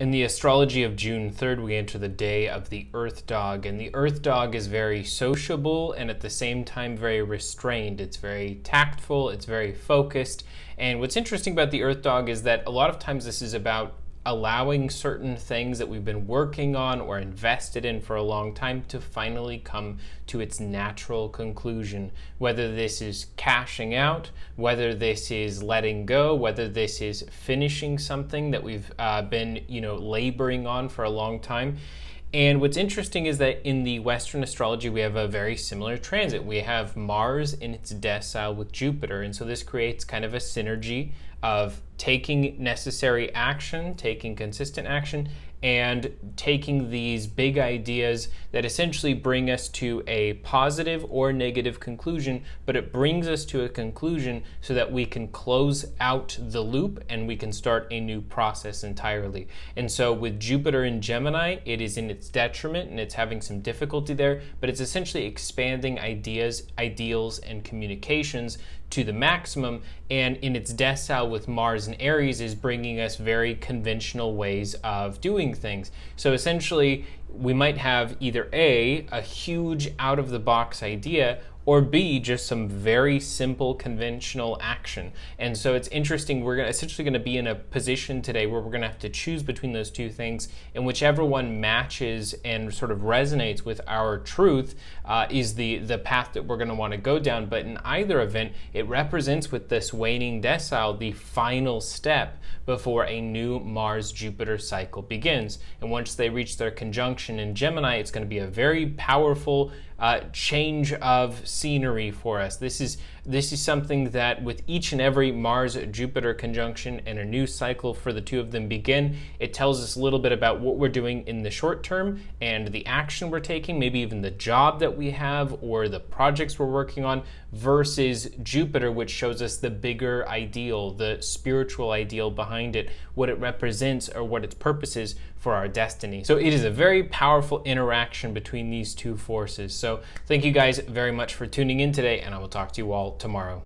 In the astrology of June 3rd, we enter the day of the Earth Dog, and the Earth Dog is very sociable and at the same time very restrained. It's very tactful, it's very focused, and what's interesting about the Earth Dog is that a lot of times this is about allowing certain things that we've been working on or invested in for a long time to finally come to its natural conclusion. Whether this is cashing out, whether this is letting go, whether this is finishing something that we've been, laboring on for a long time. And what's interesting is that in the Western astrology, we have a very similar transit. We have Mars in its decile with Jupiter, and so this creates kind of a synergy of taking necessary action, taking consistent action, and taking these big ideas that essentially bring us to a positive or negative conclusion, but it brings us to a conclusion so that we can close out the loop and we can start a new process entirely. And so with Jupiter in Gemini, it is in its detriment and it's having some difficulty there, but it's essentially expanding ideas, ideals, and communications to the maximum, and in its decile with Mars and Aries is bringing us very conventional ways of doing things. So essentially, we might have either a huge out-of-the-box idea, or B, just some very simple conventional action. And so it's interesting, we're essentially going to be in a position today where we're going to have to choose between those two things, and whichever one matches and sort of resonates with our truth is the path that we're going to want to go down. But in either event, it represents with this waning decile the final step before a new Mars-Jupiter cycle begins. And once they reach their conjunction in Gemini, it's going to be a very powerful change of scenery for us. This is something that with each and every Mars-Jupiter conjunction and a new cycle for the two of them begin, it tells us a little bit about what we're doing in the short term and the action we're taking, maybe even the job that we have or the projects we're working on, versus Jupiter, which shows us the bigger ideal, the spiritual ideal behind it, what it represents or what its purpose is for our destiny. So it is a very powerful interaction between these two forces. So thank you guys very much for tuning in today, and I will talk to you all tomorrow.